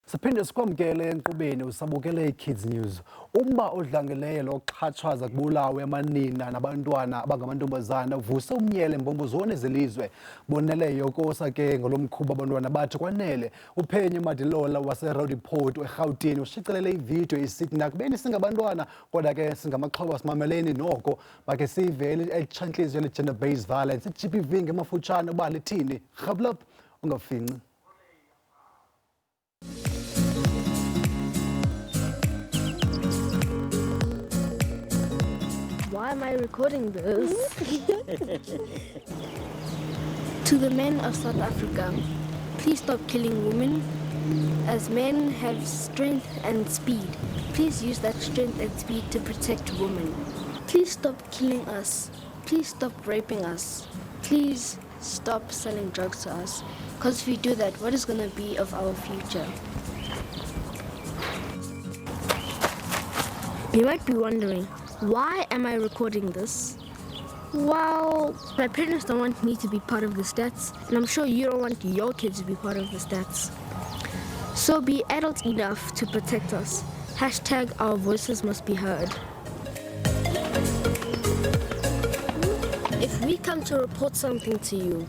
Siphinde sikwamkele enkqubeni usabukele iKids News. Umba odlangeleyo lokuxhatshazwa kubulawa amanina nabantwana abangamantombazana uvuse umnyele embombozweni zelizwe. Boneleyo kosa ke ngolomkhuba abantwana bathi kwanele. Uphenyo Madilola wase-Roadeport eGauteng ushicilele ividiyo isithi nakubeni singabantwana kodwa ke singamaxhoba simameleni noko bakhe sive elitshantliziyo le-gender based violence i-GBV ngemafutshane uba lithini. Rhablop ungafinci. Why am I recording this? To the men of South Africa, please stop killing women. As men have strength and speed, please use that strength and speed to protect women. Please stop killing us. Please stop raping us. Please stop selling drugs to us. Because if we do that, what is going to be of our future? You might be wondering, why am I recording this? Well, my parents don't want me to be part of the stats, and I'm sure you don't want your kids to be part of the stats. So be adult enough to protect us. Hashtag our voices must be heard. If we come to report something to you,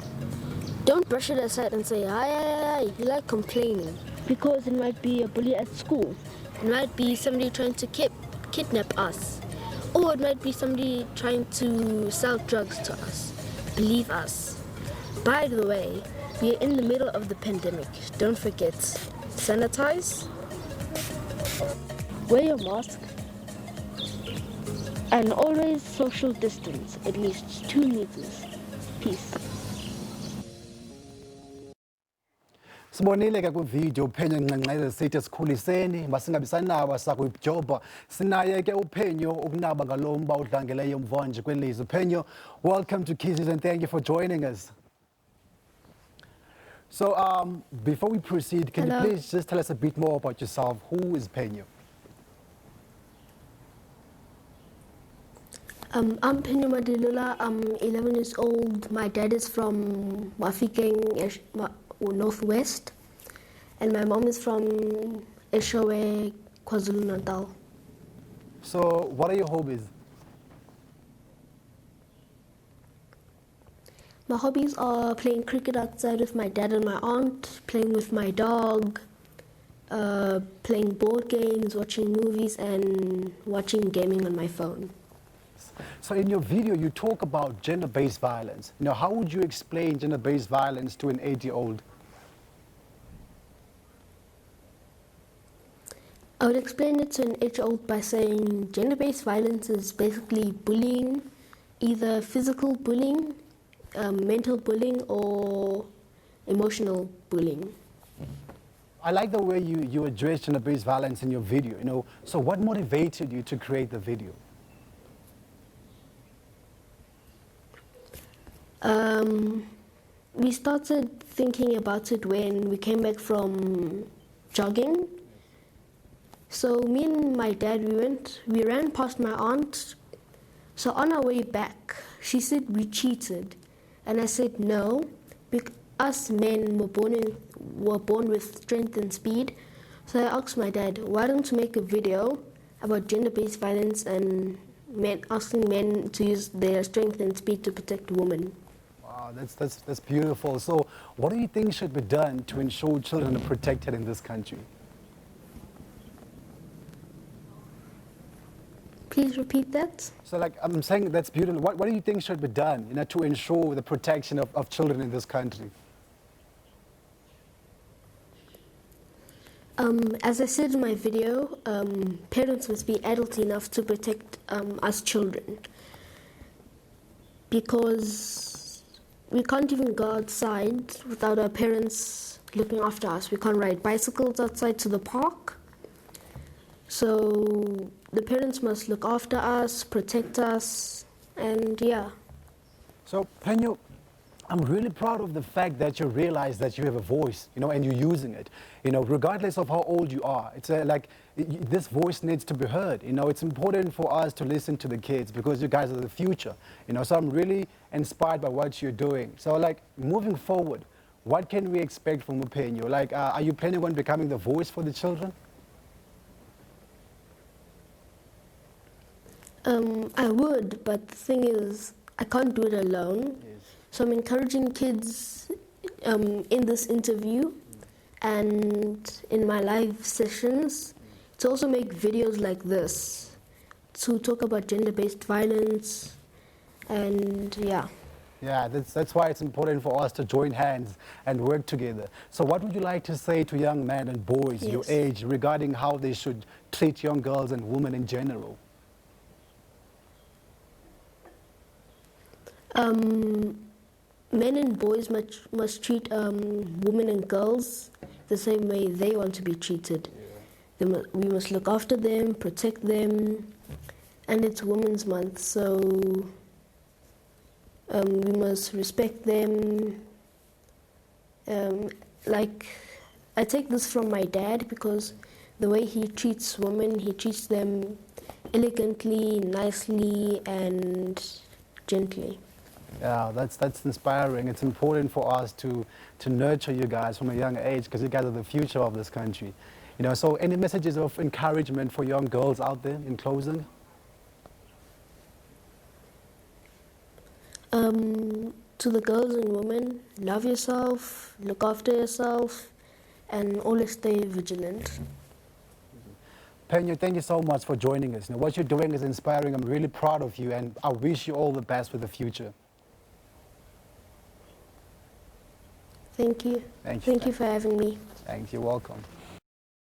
don't brush it aside and say, hi, you like complaining. Because it might be a bully at school. It might be somebody trying to kidnap us. Or it might be somebody trying to sell drugs to us. Believe us. By the way, we are in the middle of the pandemic. Don't forget, sanitize, wear your mask, and always social distance, at least 2 meters. Peace. Sibonile ke kwivideo uphenyo nqenqeze sithi sikhuliseni masingabisanawa sakuyibjoba sinaye ke uphenyo ukunaba ngalomba udlangeleyo mvonje kwelizwe. Uphenyo, welcome to Kids News and thank you for joining us. So before we proceed, can you please just tell us a bit more about yourself? Who is Phenyo? I'm Phenyo Madilola. I'm 11 years old. My dad is from Mafikeng, Northwest, and my mom is from Eshowe, KwaZulu-Natal. So what are your hobbies? My hobbies are playing cricket outside with my dad and my aunt, playing with my dog, playing board games, watching movies, and watching gaming on my phone. So in your video, you talk about gender-based violence. You know, how would you explain gender-based violence to an 8-year-old? I would explain it to an 8-year-old by saying gender-based violence is basically bullying, either physical bullying, mental bullying, or emotional bullying. I like the way you address gender-based violence in your video. You know, so what motivated you to create the video? We started thinking about it when we came back from jogging. So me and my dad, we ran past my aunt. So on our way back, she said we cheated. And I said no, because us men were born with strength and speed. So I asked my dad, why don't you make a video about gender-based violence and asking men to use their strength and speed to protect women? Wow, that's beautiful. So what do you think should be done to ensure children are protected in this country? Please repeat that. So like I'm saying, that's beautiful. What do you think should be done, you know, to ensure the protection of children in this country? As I said in my video, parents must be adult enough to protect us children. Because we can't even go outside without our parents looking after us. We can't ride bicycles outside to the park. So the parents must look after us, protect us, and yeah. So Phenyo, I'm really proud of the fact that you realize that you have a voice, you know, and you're using it, you know, regardless of how old you are. It's this voice needs to be heard. You know, it's important for us to listen to the kids because you guys are the future, you know. So I'm really inspired by what you're doing. So like moving forward, What can we expect from Phenyo? Like, are you planning on becoming the voice for the children? I would, but the thing is, I can't do it alone. Yes. So I'm encouraging kids in this interview and in my live sessions to also make videos like this to talk about gender-based violence and yeah. Yeah, that's why it's important for us to join hands and work together. So what would you like to say to young men and boys your Yes. age regarding how they should treat young girls and women in general? Men and boys must treat women and girls the same way they want to be treated. We must look after them, protect them, and it's Women's Month, so we must respect them. Like, I take this from my dad because the way he treats women, he treats them elegantly, nicely, and gently. Yeah, that's inspiring. It's important for us to nurture you guys from a young age because you guys are the future of this country. You know, so any messages of encouragement for young girls out there in closing? To the girls and women, love yourself, look after yourself, and always stay vigilant. Phenyo, thank you so much for joining us. You know, what you're doing is inspiring. I'm really proud of you, and I wish you all the best for the future. Thank you. Thank you. Thank you for having me. Thank you. Welcome.